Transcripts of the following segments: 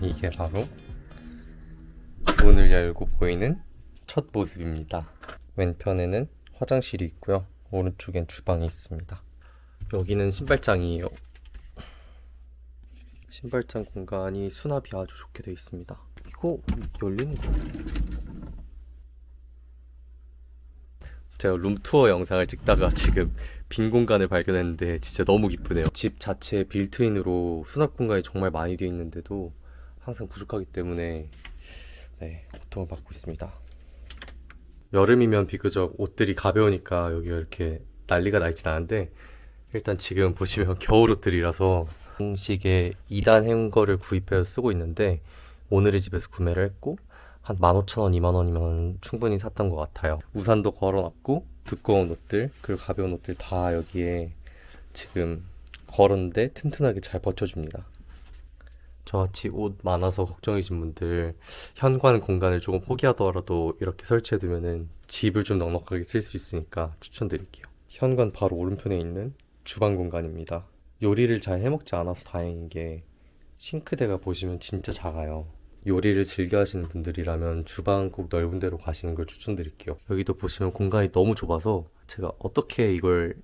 이게 바로 문을 열고 보이는 첫 모습입니다. 왼편에는 화장실이 있고요. 오른쪽엔 주방이 있습니다. 여기는 신발장이에요. 신발장 공간이 수납이 아주 좋게 되어 있습니다. 이거 열리는 거예요? 제가 룸투어 영상을 찍다가 지금 빈 공간을 발견했는데 진짜 너무 기쁘네요. 집 자체에 빌트인으로 수납 공간이 정말 많이 되어 있는데도 항상 부족하기 때문에 고통을 받고 있습니다. 여름이면 비교적 옷들이 가벼우니까 여기가 이렇게 난리가 나 있진 않은데, 일단 지금 보시면 겨울 옷들이라서 형식의 2단 행거를 구입해서 쓰고 있는데, 오늘의 집에서 구매를 했고 한 15,000원, 20,000원이면 충분히 샀던 것 같아요. 우산도 걸어놨고 두꺼운 옷들 그리고 가벼운 옷들 다 여기에 지금 걸었는데 튼튼하게 잘 버텨줍니다. 저같이 옷 많아서 걱정이신 분들, 현관 공간을 조금 포기하더라도 이렇게 설치해두면은 집을 좀 넉넉하게 쓸 수 있으니까 추천드릴게요. 현관 바로 오른편에 있는 주방 공간입니다. 요리를 잘 해먹지 않아서 다행인 게 싱크대가 보시면 진짜 작아요. 요리를 즐겨 하시는 분들이라면 주방 꼭 넓은 데로 가시는 걸 추천드릴게요. 여기도 보시면 공간이 너무 좁아서 제가 어떻게 이걸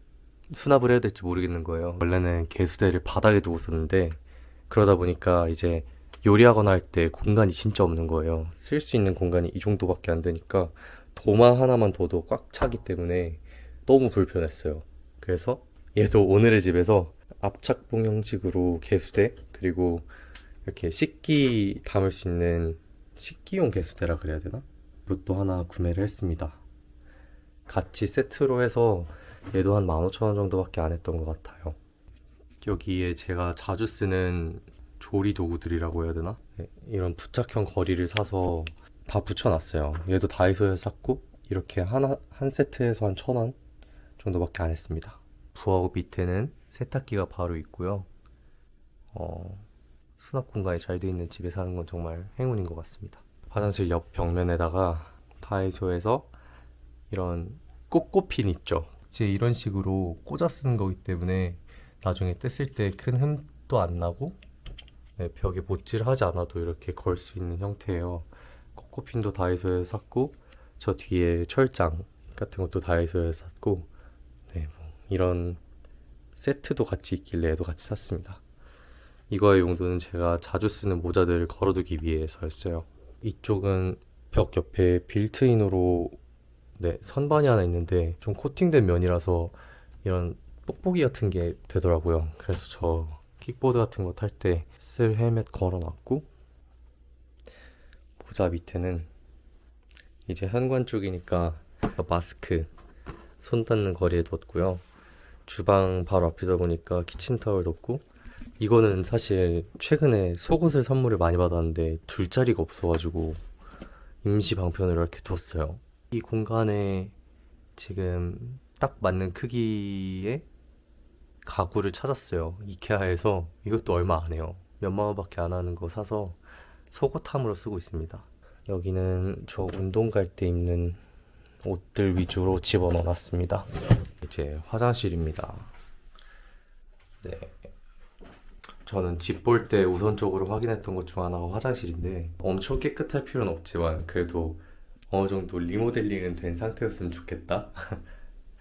수납을 해야 될지 모르겠는 거예요. 원래는 개수대를 바닥에 두고 썼는데 그러다 보니까 이제 요리하거나 할 때 공간이 진짜 없는 거예요. 쓸 수 있는 공간이 이 정도밖에 안 되니까 도마 하나만 둬도 꽉 차기 때문에 너무 불편했어요. 그래서 얘도 오늘의 집에서 압착봉 형식으로 개수대, 그리고 이렇게 식기 담을 수 있는 식기용 개수대라 그래야 되나? 이것도 하나 구매를 했습니다. 같이 세트로 해서 얘도 한 15,000원 정도밖에 안 했던 것 같아요. 여기에 제가 자주 쓰는 조리 도구들이라고 해야 되나? 이런 부착형 거리를 사서 다 붙여놨어요. 얘도 다이소에서 샀고 이렇게 한 세트에서 한 1,000원 정도밖에 안 했습니다. 부엌 밑에는 세탁기가 바로 있고요. 수납 공간이 잘 되어 있는 집에 사는 건 정말 행운인 것 같습니다. 화장실 옆 벽면에다가 다이소에서 이런 꽃꽃핀 있죠? 이제 이런 식으로 꽂아 쓰는 거기 때문에 나중에 뗐을 때 큰 흠도 안 나고 벽에 못질하지 않아도 이렇게 걸 수 있는 형태예요. 꽃꽃핀도 다이소에서 샀고, 저 뒤에 철장 같은 것도 다이소에서 샀고, 이런 세트도 같이 있길래 얘도 같이 샀습니다. 이거의 용도는 제가 자주 쓰는 모자들을 걸어두기 위해서였어요. 이쪽은 벽 옆에 빌트인으로 선반이 하나 있는데 좀 코팅된 면이라서 이런 뽁뽁이 같은 게 되더라고요. 그래서 저 킥보드 같은 거 탈 때 쓸 헬멧 걸어놨고, 모자 밑에는 이제 현관 쪽이니까 마스크 손 닿는 거리에 뒀고요. 주방 바로 앞이다 보니까 키친타월 뒀고, 이거는 사실 최근에 속옷을 선물을 많이 받았는데 둘 자리가 없어가지고 임시 방편으로 이렇게 뒀어요. 이 공간에 지금 딱 맞는 크기의 가구를 찾았어요. 이케아에서. 이것도 얼마 안 해요. 몇만 원밖에 안 하는 거 사서 속옷함으로 쓰고 있습니다. 여기는 저 운동 갈 때 입는 옷들 위주로 집어넣어 놨습니다. 이제 화장실입니다. 저는 집 볼 때 우선적으로 확인했던 것 중 하나가 화장실인데, 엄청 깨끗할 필요는 없지만 그래도 어느 정도 리모델링은 된 상태였으면 좋겠다.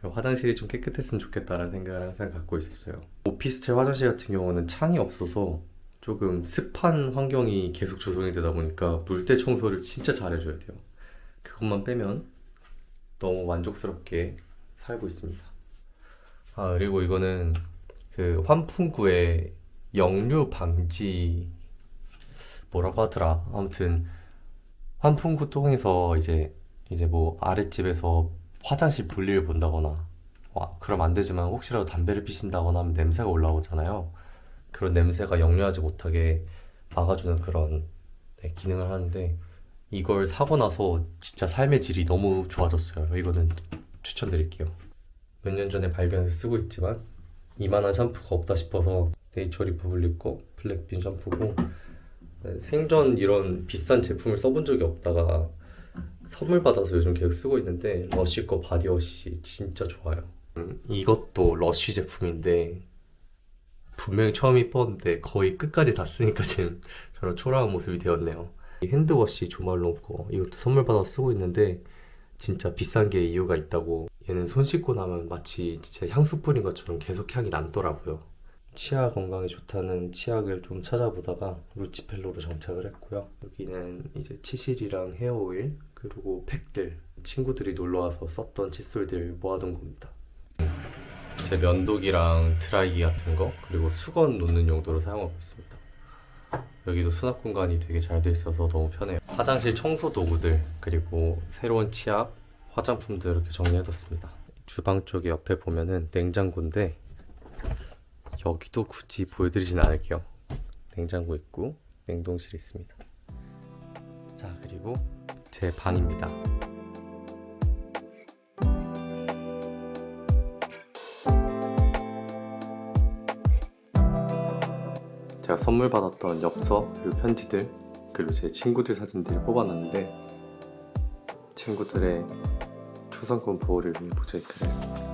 화장실이 좀 깨끗했으면 좋겠다라는 생각을 항상 갖고 있었어요. 오피스텔 화장실 같은 경우는 창이 없어서 조금 습한 환경이 계속 조성이 되다 보니까 물때 청소를 진짜 잘해줘야 돼요. 그것만 빼면 너무 만족스럽게 살고 있습니다. 그리고 이거는 그 환풍구에 역류 방지 뭐라고 하더라. 아무튼 환풍구 통해서 이제 뭐 아랫집에서 화장실 볼일을 본다거나, 그럼 안 되지만 혹시라도 담배를 피신다거나 하면 냄새가 올라오잖아요. 그런 냄새가 역류하지 못하게 막아주는 그런 기능을 하는데, 이걸 사고 나서 진짜 삶의 질이 너무 좋아졌어요. 이거는 추천드릴게요. 몇 년 전에 발견해서 쓰고 있지만 이만한 샴푸가 없다 싶어서 네이처 리퍼블릭 거 블랙빈 샴푸고, 생전 이런 비싼 제품을 써본 적이 없다가 선물 받아서 요즘 계속 쓰고 있는데, 러쉬 거 바디워시 진짜 좋아요. 이것도 러쉬 제품인데 분명히 처음 이뻤는데 거의 끝까지 다 쓰니까 지금 저런 초라한 모습이 되었네요. 이 핸드워시 조말론 거 이것도 선물 받아서 쓰고 있는데 진짜 비싼 게 이유가 있다고. 얘는 손 씻고 나면 마치 진짜 향수 뿌린 것처럼 계속 향이 남더라고요. 치아 건강에 좋다는 치약을 좀 찾아보다가 루치펠로로 정착을 했고요. 여기는 이제 치실이랑 헤어오일 그리고 팩들, 친구들이 놀러와서 썼던 칫솔들 모아둔 겁니다. 제 면도기랑 드라이기 같은 거 그리고 수건 놓는 용도로 사용하고 있습니다. 여기도 수납 공간이 되게 잘 돼 있어서 너무 편해요. 화장실 청소 도구들 그리고 새로운 치약, 화장품들 이렇게 정리해뒀습니다. 주방 쪽에 옆에 보면은 냉장고인데 여기도 굳이 보여드리진 않을게요. 냉장고 있고 냉동실 있습니다. 자, 그리고 제 방입니다. 제가 선물 받았던 엽서 그리고 편지들 그리고 제 친구들 사진들을 뽑아놨는데 친구들의 초상권 보호를 위해 모자이크를 했습니다.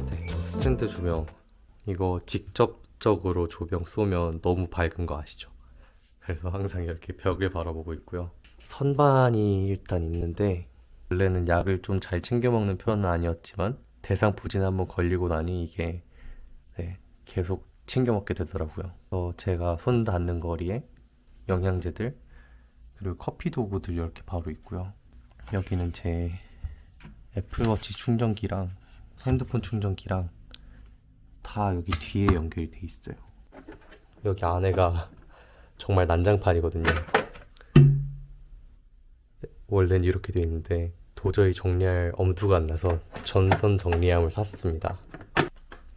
네, 스탠드 조명 이거 직접적으로 조명 쏘면 너무 밝은 거 아시죠? 그래서 항상 이렇게 벽을 바라보고 있고요. 선반이 일단 있는데 원래는 약을 좀 잘 챙겨 먹는 편은 아니었지만 대상포진 한번 걸리고 나니 이게 계속 챙겨 먹게 되더라고요. 제가 손 닿는 거리에 영양제들 그리고 커피 도구들 이렇게 바로 있고요. 여기는 제 애플워치 충전기랑 핸드폰 충전기랑 다 여기 뒤에 연결이 돼 있어요. 여기 안에가 정말 난장판이거든요. 원래는 이렇게 돼 있는데 도저히 정리할 엄두가 안 나서 전선 정리함을 샀습니다.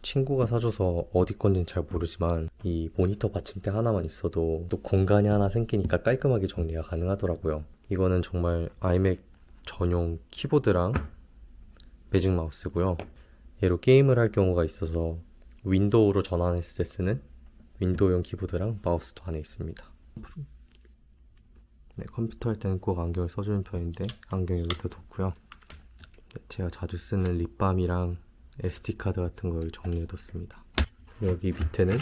친구가 사줘서 어디 건지는 잘 모르지만 이 모니터 받침대 하나만 있어도 또 공간이 하나 생기니까 깔끔하게 정리가 가능하더라고요. 이거는 정말 아이맥 전용 키보드랑 매직 마우스고요. 얘로 게임을 할 경우가 있어서 윈도우로 전환했을 때 쓰는 윈도우용 키보드랑 마우스도 안에 있습니다. 네, 컴퓨터 할 때는 꼭 안경을 써주는 편인데 안경 여기다 뒀고요. 네, 제가 자주 쓰는 립밤이랑 SD카드 같은 걸 정리해뒀습니다. 여기 밑에는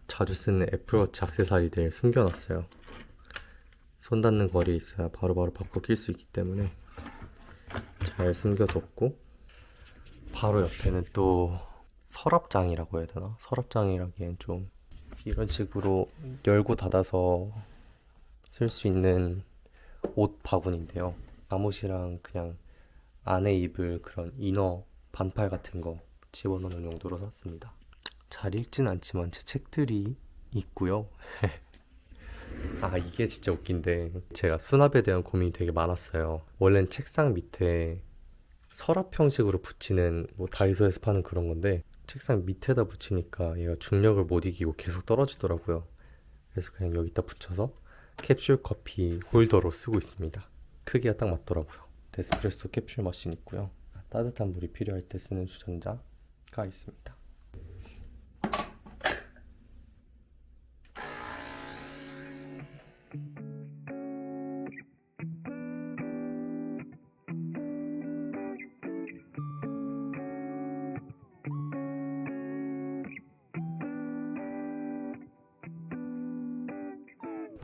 자주 쓰는 애플워치 액세서리들 숨겨놨어요. 손 닿는 거리에 있어야 바로바로 바꿔 낄 수 있기 때문에 잘 숨겨뒀고, 바로 옆에는 또 서랍장이라고 해야 되나? 서랍장이라기엔 좀 이런 식으로 열고 닫아서 쓸 수 있는 옷 바구니인데요. 잠옷이랑 그냥 안에 입을 그런 이너 반팔 같은 거 집어넣는 용도로 샀습니다. 잘 읽진 않지만 제 책들이 있고요. 아, 이게 진짜 웃긴데 제가 수납에 대한 고민이 되게 많았어요. 원래는 책상 밑에 서랍 형식으로 붙이는 다이소에서 파는 그런 건데 책상 밑에다 붙이니까 얘가 중력을 못 이기고 계속 떨어지더라고요. 그래서 그냥 여기다 붙여서 캡슐 커피 홀더로 쓰고 있습니다. 크기가 딱 맞더라고요. 데스프레소 캡슐 머신 있고요. 따뜻한 물이 필요할 때 쓰는 주전자가 있습니다.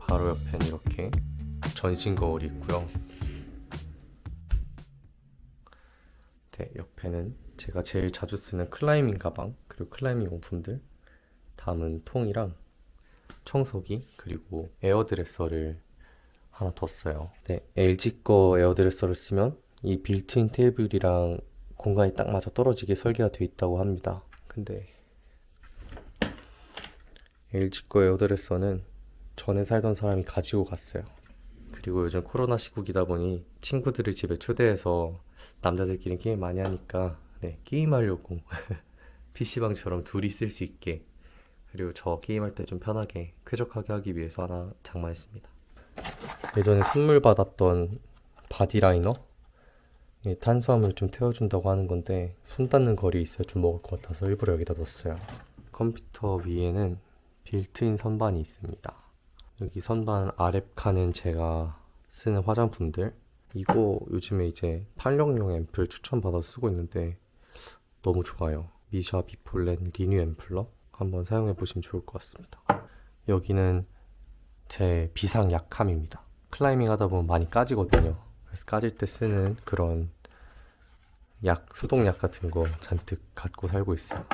바로 옆에는 이렇게 전신 거울이 있고요. 네, 옆에는 제가 제일 자주 쓰는 클라이밍 가방 그리고 클라이밍 용품들 담은 통이랑 청소기 그리고 에어드레서를 하나 뒀어요. 네, LG 거 에어드레서를 쓰면 이 빌트인 테이블이랑 공간이 딱 맞아 떨어지게 설계가 되어 있다고 합니다. 근데 LG 거 에어드레서는 전에 살던 사람이 가지고 갔어요. 그리고 요즘 코로나 시국이다 보니 친구들을 집에 초대해서 남자들끼리 게임 많이 하니까 게임하려고 PC방처럼 둘이 쓸 수 있게, 그리고 저 게임할 때 좀 편하게 쾌적하게 하기 위해서 하나 장만했습니다. 예전에 선물 받았던 바디라이너? 탄수화물 좀 태워준다고 하는 건데 손 닿는 거리에 있어야 좀 먹을 것 같아서 일부러 여기다 뒀어요. 컴퓨터 위에는 빌트인 선반이 있습니다. 여기 선반 아랩칸은 제가 쓰는 화장품들. 이거 요즘에 이제 탄력용 앰플 추천받아서 쓰고 있는데 너무 좋아요. 미샤 비폴렌 리뉴 앰플러 한번 사용해 보시면 좋을 것 같습니다. 여기는 제 비상 약함입니다. 클라이밍 하다 보면 많이 까지거든요. 그래서 까질 때 쓰는 그런 소독약 같은 거 잔뜩 갖고 살고 있어요.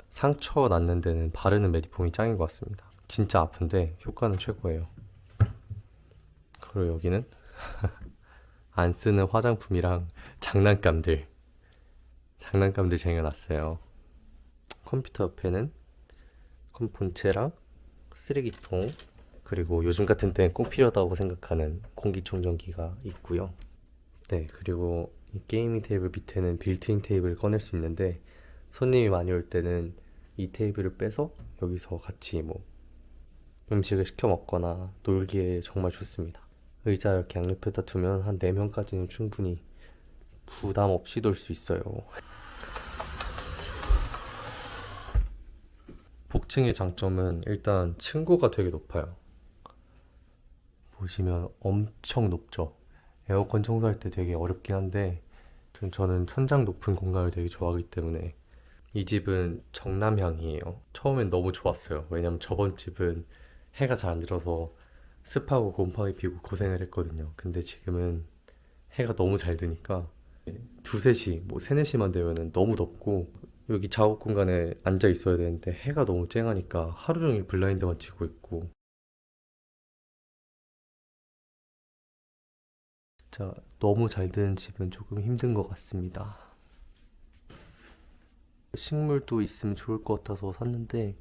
상처 났는 데는 바르는 메디폼이 짱인 것 같습니다. 진짜 아픈데 효과는 최고예요. 그리고 여기는 안 쓰는 화장품이랑 장난감들 쟁여놨어요. 컴퓨터 옆에는 본체랑 쓰레기통, 그리고 요즘 같은 때는 꼭 필요하다고 생각하는 공기청정기가 있고요. 네, 그리고 이 게이밍 테이블 밑에는 빌트인 테이블을 꺼낼 수 있는데 손님이 많이 올 때는 이 테이블을 빼서 여기서 같이 음식을 시켜 먹거나 놀기에 정말 좋습니다. 의자 이렇게 양옆에다 두면 한 4명까지는 충분히 부담 없이 놀 수 있어요. 복층의 장점은 일단 층고가 되게 높아요. 보시면 엄청 높죠. 에어컨 청소할 때 되게 어렵긴 한데 저는 천장 높은 공간을 되게 좋아하기 때문에. 이 집은 정남향이에요. 처음엔 너무 좋았어요. 왜냐면 저번 집은 해가 잘 안 들어서 습하고 곰팡이 피고 고생을 했거든요. 근데 지금은 해가 너무 잘 드니까 2, 3시, 3, 4시만 되면은 너무 덥고 여기 작업 공간에 앉아 있어야 되는데 해가 너무 쨍하니까 하루 종일 블라인드만 치고 있고 진짜 너무 잘 드는 집은 조금 힘든 것 같습니다. 식물도 있으면 좋을 것 같아서 샀는데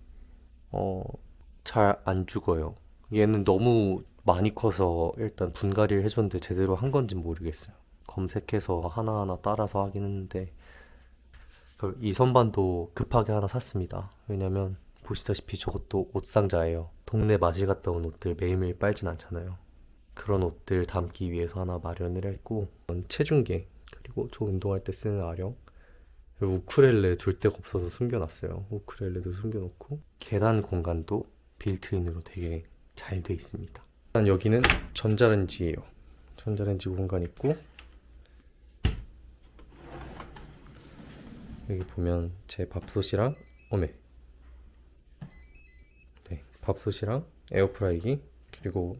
잘 안 죽어요. 얘는 너무 많이 커서 일단 분갈이를 해줬는데 제대로 한 건지 모르겠어요. 검색해서 하나하나 따라서 하긴 했는데 이 선반도 급하게 하나 샀습니다. 왜냐면 보시다시피 저것도 옷상자예요. 동네 마실 갔다 온 옷들 매일매일 빨진 않잖아요. 그런 옷들 담기 위해서 하나 마련을 했고 체중계, 그리고 저 운동할 때 쓰는 아령, 우쿨렐레 둘 데가 없어서 숨겨놨어요. 우쿨렐레도 숨겨놓고 계단 공간도 빌트인으로 되게 잘 돼 있습니다. 일단 여기는 전자레인지예요. 전자레인지 공간 있고 여기 보면 제 밥솥이랑 네, 밥솥이랑 에어프라이기, 그리고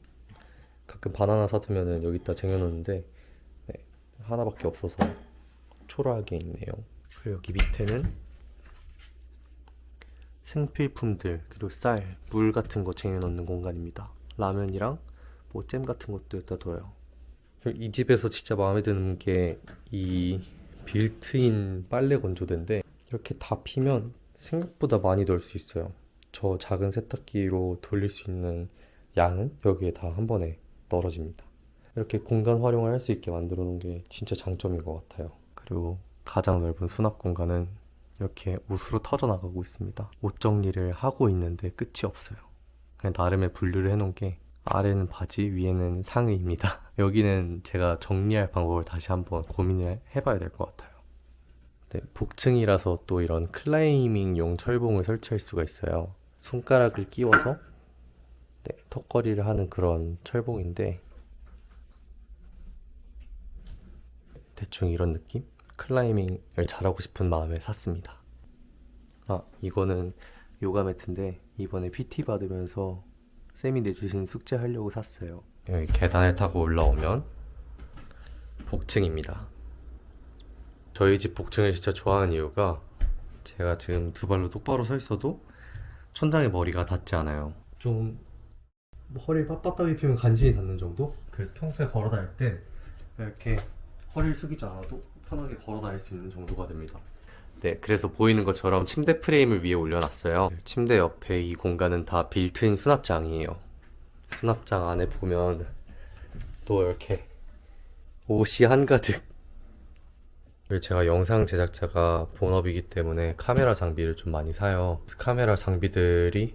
가끔 바나나 사두면은 여기다 쟁여놓는데 네, 하나밖에 없어서 초라하게 있네요. 그리고 여기 밑에는 생필품들, 그리고 쌀, 물 같은 거 쟁여놓는 공간입니다. 라면이랑 잼 같은 것도 여기다 둬요. 이 집에서 진짜 마음에 드는 게 이 빌트인 빨래 건조대인데 이렇게 다 피면 생각보다 많이 넣을 수 있어요. 저 작은 세탁기로 돌릴 수 있는 양은 여기에 다 한 번에 떨어집니다. 이렇게 공간 활용을 할 수 있게 만들어 놓은 게 진짜 장점인 것 같아요. 그리고 가장 넓은 수납 공간은 이렇게 옷으로 터져 나가고 있습니다. 옷 정리를 하고 있는데 끝이 없어요. 그냥 나름의 분류를 해놓은 게 아래는 바지, 위에는 상의입니다. 여기는 제가 정리할 방법을 다시 한번 고민을 해봐야 될 것 같아요. 네, 복층이라서 또 이런 클라이밍용 철봉을 설치할 수가 있어요. 손가락을 끼워서 네, 턱걸이를 하는 그런 철봉인데 대충 이런 느낌? 클라이밍을 잘하고 싶은 마음에 샀습니다. 이거는 요가 매트인데 이번에 PT 받으면서 쌤이 내주신 숙제 하려고 샀어요. 여기 계단을 타고 올라오면 복층입니다. 저희 집 복층을 진짜 좋아하는 이유가 제가 지금 두 발로 똑바로 서 있어도 천장에 머리가 닿지 않아요. 좀 허리 빳빳하게 펴면 간신히 닿는 정도? 그래서 평소에 걸어 다닐 때 이렇게 허리를 숙이지 않아도 편하게 걸어 다닐 수 있는 정도가 됩니다. 네, 그래서 보이는 것처럼 침대 프레임을 위에 올려놨어요. 침대 옆에 이 공간은 다 빌트인 수납장이에요. 수납장 안에 보면 또 이렇게 옷이 한가득. 제가 영상 제작자가 본업이기 때문에 카메라 장비를 좀 많이 사요. 카메라 장비들이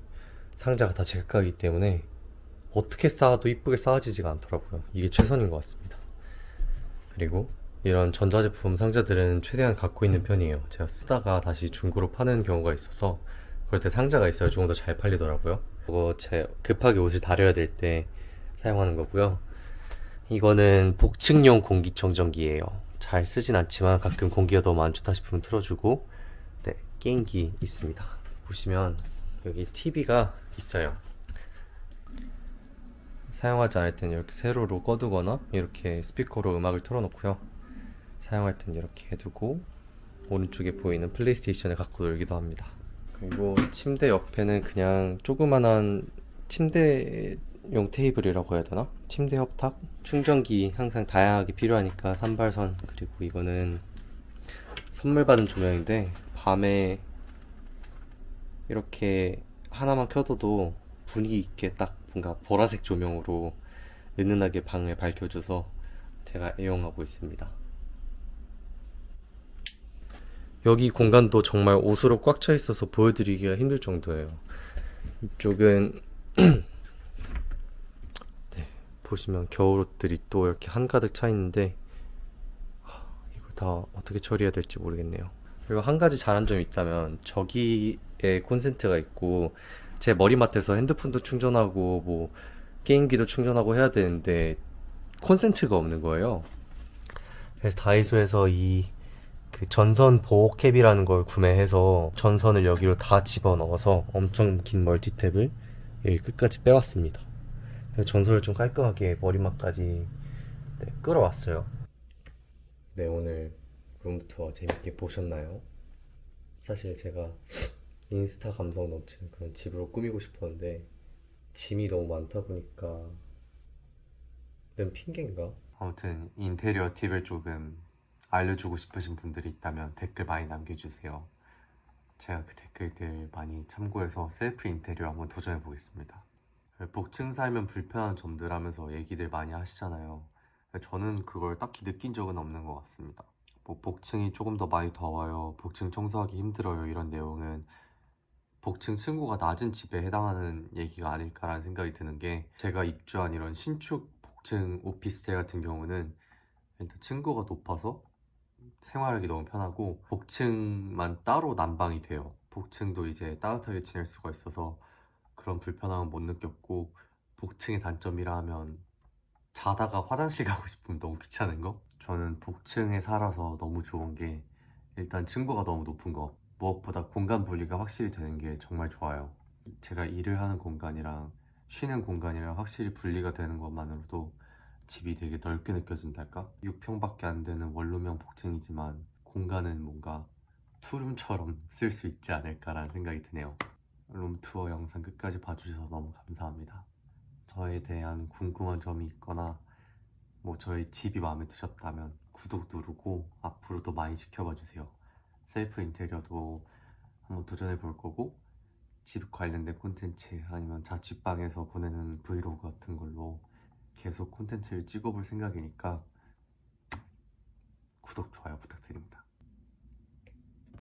상자가 다 제각각이기 때문에 어떻게 쌓아도 이쁘게 쌓아지지가 않더라고요. 이게 최선인 것 같습니다. 그리고 이런 전자제품 상자들은 최대한 갖고 있는 편이에요. 제가 쓰다가 다시 중고로 파는 경우가 있어서 그럴 때 상자가 있어야 조금 더 잘 팔리더라고요. 그거 제 급하게 옷을 다려야 될 때 사용하는 거고요. 이거는 복층용 공기청정기예요. 잘 쓰진 않지만 가끔 공기가 너무 안 좋다 싶으면 틀어주고, 네, 게임기 있습니다. 보시면 여기 TV가 있어요. 사용하지 않을 때는 이렇게 세로로 꺼두거나 이렇게 스피커로 음악을 틀어놓고요. 사용할 때는 이렇게 해두고 오른쪽에 보이는 플레이스테이션을 갖고 놀기도 합니다. 그리고 침대 옆에는 그냥 조그만한 침대용 테이블이라고 해야 되나? 침대 협탁? 충전기 항상 다양하게 필요하니까 산발선. 그리고 이거는 선물 받은 조명인데 밤에 이렇게 하나만 켜둬도 분위기 있게 딱 뭔가 보라색 조명으로 은은하게 방을 밝혀줘서 제가 애용하고 있습니다. 여기 공간도 정말 옷으로 꽉 차 있어서 보여드리기가 힘들 정도예요. 이쪽은 네, 보시면 겨울옷들이 또 이렇게 한가득 차 있는데 이걸 다 어떻게 처리해야 될지 모르겠네요. 그리고 한 가지 잘한 점이 있다면 저기에 콘센트가 있고 제 머리맡에서 핸드폰도 충전하고 뭐 게임기도 충전하고 해야 되는데 콘센트가 없는 거예요. 그래서 다이소에서 이 그 전선 보호캡이라는 걸 구매해서 전선을 여기로 다 집어넣어서 엄청 긴 멀티탭을 여기 끝까지 빼왔습니다. 그래서 전선을 좀 깔끔하게 머리맡까지 끌어왔어요. 네, 오늘 룸투어 재밌게 보셨나요? 사실 제가 인스타 감성 넘치는 그런 집으로 꾸미고 싶었는데 짐이 너무 많다 보니까 이건 핑계인가? 아무튼 인테리어 팁을 조금 알려주고 싶으신 분들이 있다면 댓글 많이 남겨주세요. 제가 그 댓글들 많이 참고해서 셀프 인테리어 한번 도전해 보겠습니다. 복층 살면 불편한 점들 하면서 얘기들 많이 하시잖아요. 저는 그걸 딱히 느낀 적은 없는 것 같습니다. 뭐 복층이 조금 더 많이 더워요, 복층 청소하기 힘들어요, 이런 내용은 복층 층고가 낮은 집에 해당하는 얘기가 아닐까라는 생각이 드는 게, 제가 입주한 이런 신축 복층 오피스텔 같은 경우는 일단 층고가 높아서 생활하기 너무 편하고 복층만 따로 난방이 돼요. 복층도 이제 따뜻하게 지낼 수가 있어서 그런 불편함은 못 느꼈고, 복층의 단점이라 하면 자다가 화장실 가고 싶으면 너무 귀찮은 거? 저는 복층에 살아서 너무 좋은 게 일단 층고가 너무 높은 거, 무엇보다 공간 분리가 확실히 되는 게 정말 좋아요. 제가 일을 하는 공간이랑 쉬는 공간이랑 확실히 분리가 되는 것만으로도 집이 되게 넓게 느껴진달까? 6평밖에 안 되는 원룸형 복층이지만 공간은 뭔가 투룸처럼 쓸 수 있지 않을까라는 생각이 드네요. 룸투어 영상 끝까지 봐주셔서 너무 감사합니다. 저에 대한 궁금한 점이 있거나 뭐 저의 집이 마음에 드셨다면 구독 누르고 앞으로도 많이 지켜봐 주세요. 셀프 인테리어도 한번 도전해 볼 거고, 집 관련된 콘텐츠 아니면 자취방에서 보내는 브이로그 같은 걸로 계속 콘텐츠를 찍어볼 생각이니까 구독, 좋아요 부탁드립니다.